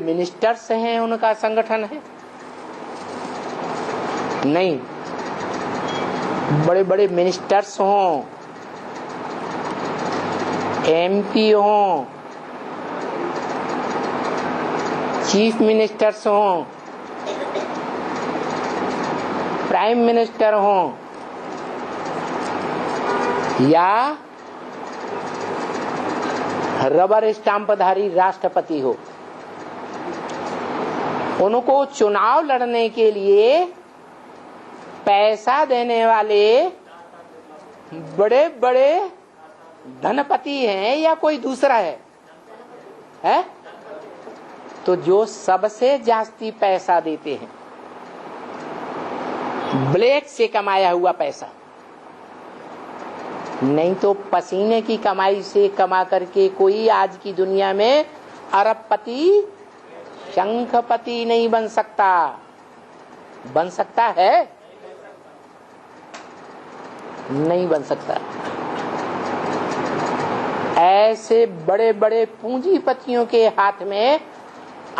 Ministers हैं उनका संगठन है? नहीं। बड़े बड़े मिनिस्टर्स हों, एमपी हों, चीफ मिनिस्टर्स हों, प्राइम मिनिस्टर हों, या रबर स्टाम्पधारी राष्ट्रपति हो, उनको चुनाव लड़ने के लिए पैसा देने वाले बड़े बड़े धनपति हैं या कोई दूसरा है? तो जो सबसे जास्ती पैसा देते हैं, ब्लैक से कमाया हुआ पैसा, नहीं तो पसीने की कमाई से कमा करके कोई आज की दुनिया में अरबपति, शंखपति नहीं बन सकता। बन सकता है? नहीं बन सकता। ऐसे बड़े बड़े पूंजीपतियों के हाथ में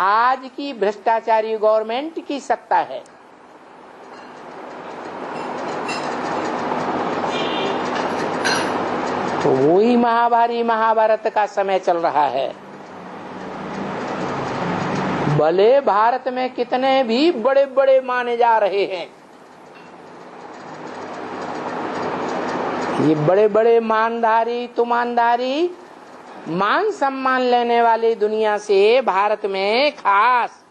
आज की भ्रष्टाचारी गवर्नमेंट की सत्ता है। तो वही महाभारी महाभारत का समय चल रहा है। भले भारत में कितने भी बड़े बड़े माने जा रहे हैं, ये बड़े बड़े मानधारी तुमानधारी मान सम्मान लेने वाले दुनिया से भारत में खास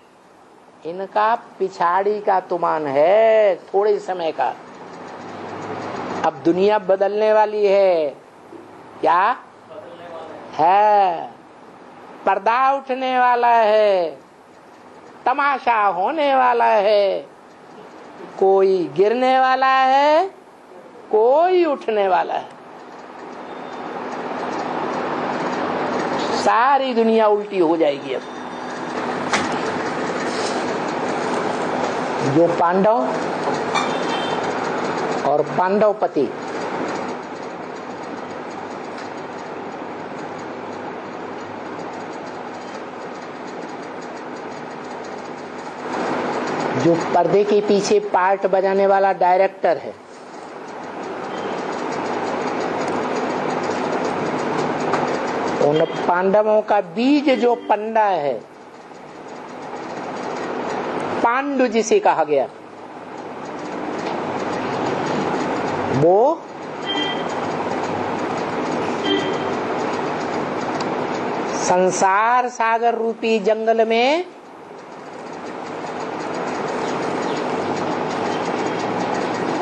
इनका पिछाड़ी का तुमान है, थोड़े समय का। अब दुनिया बदलने वाली है। क्या है? पर्दा उठने वाला है, तमाशा होने वाला है, कोई गिरने वाला है, कोई उठने वाला है। सारी दुनिया उल्टी हो जाएगी। अब जो पांडव और पांडवपति जो पर्दे के पीछे पार्ट बजाने वाला डायरेक्टर है, उन पांडवों का बीज जो पंडा है, पांडु जिसे कहा गया, वो संसार सागर रूपी जंगल में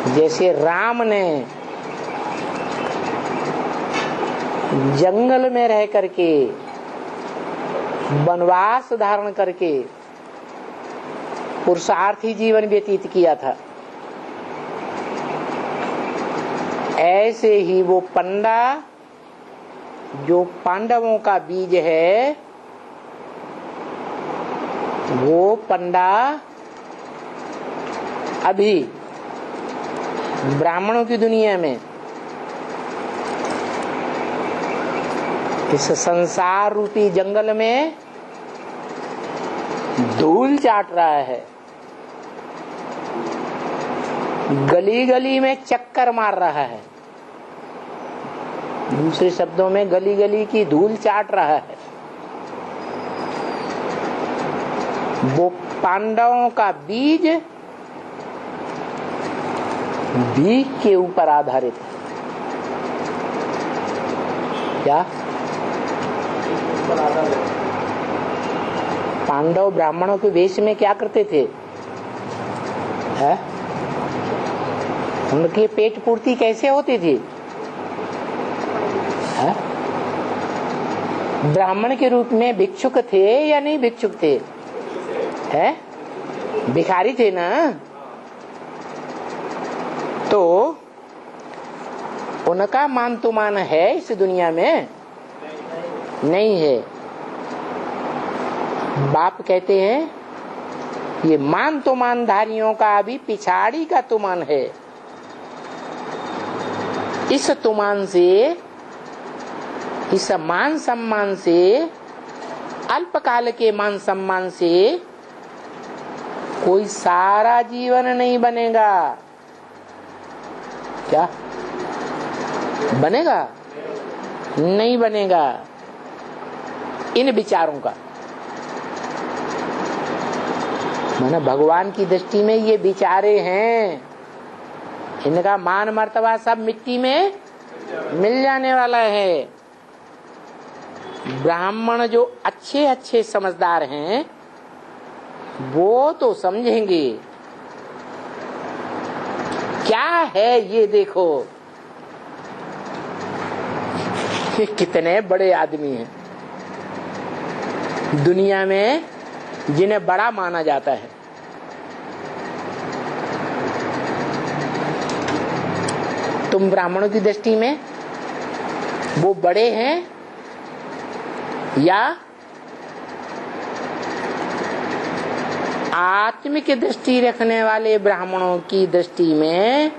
जैसे राम ने जंगल में रह करके वनवास धारण करके पुरुषार्थी जीवन व्यतीत किया था, ऐसे ही वो पंडा जो पांडवों का बीज है, वो पंडा अभी ब्राह्मणों की दुनिया में इस संसार रूपी जंगल में धूल चाट रहा है, गली गली में चक्कर मार रहा है। दूसरे शब्दों में गली गली की धूल चाट रहा है। वो पांडवों का बीज भीख के ऊपर आधारित है। क्या? पांडव ब्राह्मणों के वेश में क्या करते थे? उनके पेट पूर्ति कैसे होती थी? है? ब्राह्मण के रूप में भिक्षुक थे या नहीं भिक्षुक थे? है? भिखारी थे ना। तो उनका मान तुमान है इस दुनिया में? नहीं है। बाप कहते हैं ये मान तुमानधारियों का भी पिछाड़ी का तुमान है। इस तुमान से, इस मान सम्मान से अल्पकाल के मान सम्मान से कोई सारा जीवन नहीं बनेगा। क्या बनेगा? नहीं बनेगा। इन विचारों का माना भगवान की दृष्टि में ये विचारे हैं, इनका मान मर्तबा सब मिट्टी में मिल जाने वाला है। ब्राह्मण जो अच्छे अच्छे समझदार हैं वो तो समझेंगे क्या है ये देखो, ये कितने बड़े आदमी हैं दुनिया में जिन्हें बड़ा माना जाता है। तुम ब्राह्मणों की दृष्टि में वो बड़े हैं या आत्मिक दृष्टि रखने वाले ब्राह्मणों की दृष्टि में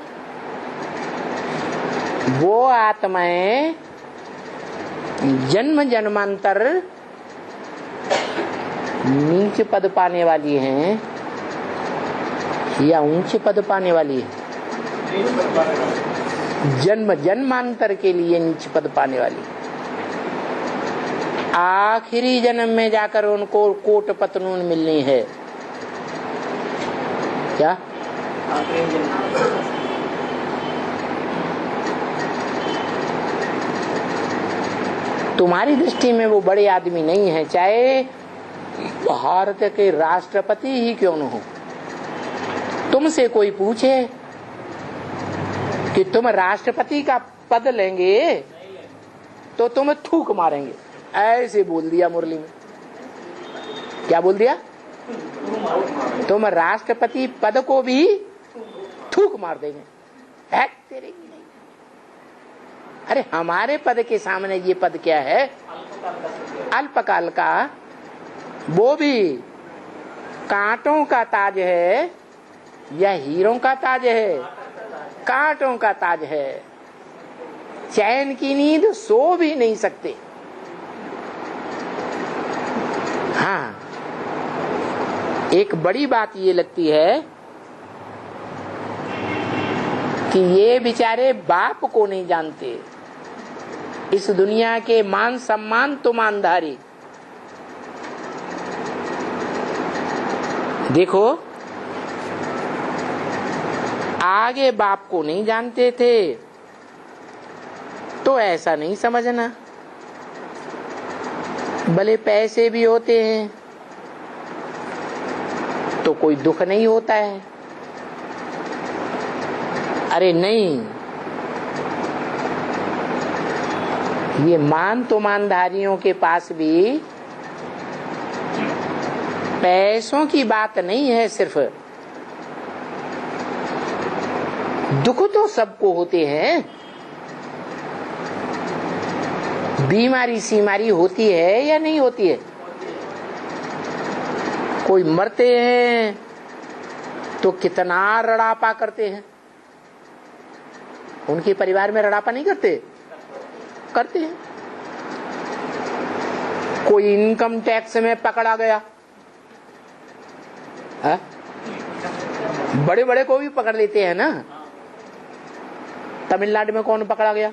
वो आत्माएं जन्म जन्मांतर नीच पद पाने वाली हैं या ऊंच पद पाने वाली है? जन्म जन्मांतर के लिए नीच पद पाने वाली, आखिरी जन्म में जाकर उनको कोट पतनून मिलनी है। क्या तुम्हारी दृष्टि में वो बड़े आदमी नहीं है, चाहे भारत के राष्ट्रपति ही क्यों न हो। तुमसे कोई पूछे कि तुम राष्ट्रपति का पद लेंगे तो तुम थूक मारेंगे, ऐसे बोल दिया मुरली में। क्या बोल दिया? तुम राष्ट्रपति पद को भी थूक मार देंगे। तेरे की नहीं। अरे हमारे पद के सामने ये पद क्या है? अल्पकाल का, वो भी कांटों का ताज है या हीरों का ताज है? कांटों का ताज है। चैन की नींद सो भी नहीं सकते। हाँ, एक बड़ी बात ये लगती है कि ये बेचारे बाप को नहीं जानते। इस दुनिया के मान सम्मान तो मानधारी। देखो, आगे बाप को नहीं जानते थे तो ऐसा नहीं समझना, भले पैसे भी होते हैं तो कोई दुख नहीं होता है। अरे नहीं, ये मान तो मानधारियों के पास भी पैसों की बात नहीं है सिर्फ, दुख तो सबको होते हैं। बीमारी सीमारी होती है या नहीं होती है? कोई मरते हैं तो कितना रड़ापा करते हैं। उनके परिवार में रड़ापा नहीं करते? करते हैं। कोई इनकम टैक्स में पकड़ा गया है? बड़े बड़े को भी पकड़ लेते हैं ना। तमिलनाडु में कौन पकड़ा गया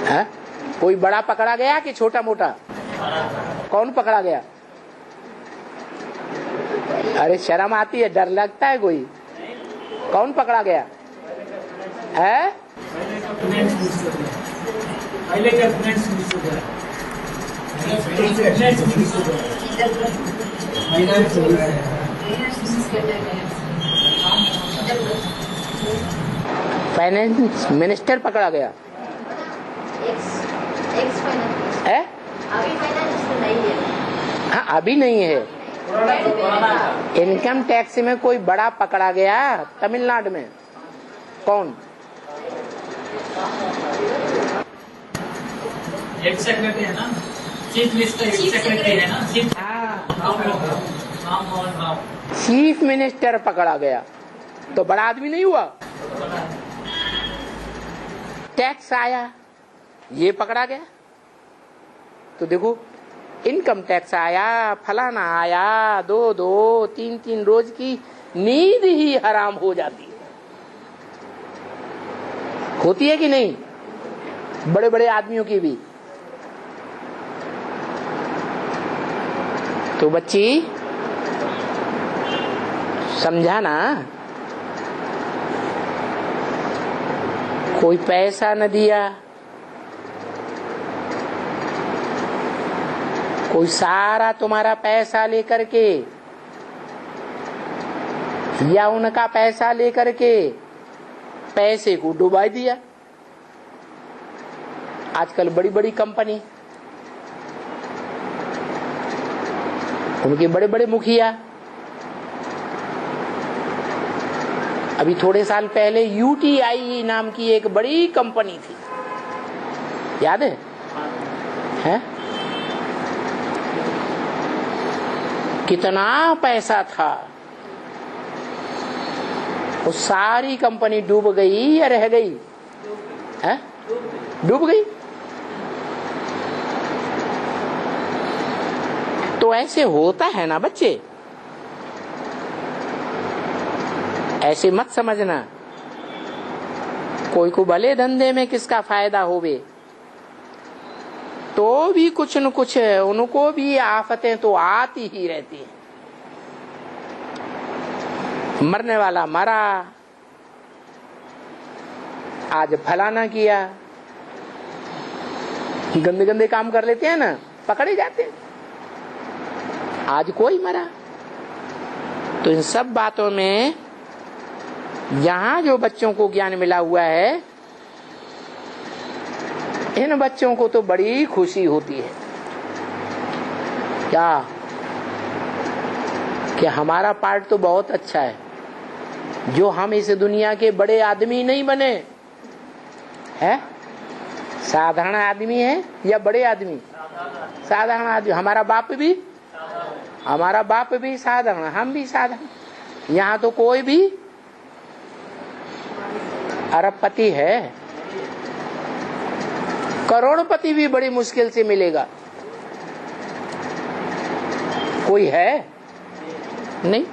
है? कोई बड़ा पकड़ा गया कि छोटा मोटा? कौन पकड़ा गया? अरे शर्म आती है, डर लगता है। कोई कौन पकड़ा गया है? फाइनेंस मिनिस्टर पकड़ा गया है? हाँ, अभी नहीं है। इनकम टैक्स में कोई बड़ा पकड़ा गया तमिलनाडु में? कौन? एक सेक्रेटरी है ना, चीफ मिनिस्टर सेक्रेटरी है ना, चीफ मिनिस्टर पकड़ा गया तो बड़ा आदमी नहीं हुआ। टैक्स आया, ये पकड़ा गया। तो देखो इनकम टैक्स आया, फलाना आया, 2-2, 3-3 रोज की नींद ही हराम हो जाती है। होती है कि नहीं? बड़े बड़े आदमियों की भी। तो बच्ची समझा ना, कोई पैसा न दिया, कोई सारा तुम्हारा पैसा लेकर के या उनका पैसा लेकर के पैसे को डुबा दिया। आजकल बड़ी बड़ी कंपनी, उनके बड़े बड़े मुखिया, अभी थोड़े साल पहले UTI नाम की एक बड़ी कंपनी थी, याद है? हैं? कितना पैसा था, वो सारी कंपनी डूब गई या रह गई? है? डूब गई। तो ऐसे होता है ना बच्चे, ऐसे मत समझना। कोई को भले धंधे में किसका फायदा होवे, तो भी कुछ न कुछ उनको भी आफतें तो आती ही रहती हैं। मरने वाला मरा, आज फलाना किया, गंदे गंदे काम कर लेते हैं ना, पकड़े जाते हैं। आज कोई मरा। तो इन सब बातों में यहाँ जो बच्चों को ज्ञान मिला हुआ है, इन बच्चों को तो बड़ी खुशी होती है। क्या कि हमारा पार्ट तो बहुत अच्छा है, जो हम इस दुनिया के बड़े आदमी नहीं बने हैं, साधारण आदमी है या बड़े आदमी? साधारण आदमी। हमारा बाप भी साधारण, हम भी साधारण। यहाँ तो कोई भी अरबपति है, करोड़पति भी बड़ी मुश्किल से मिलेगा। कोई है नहीं।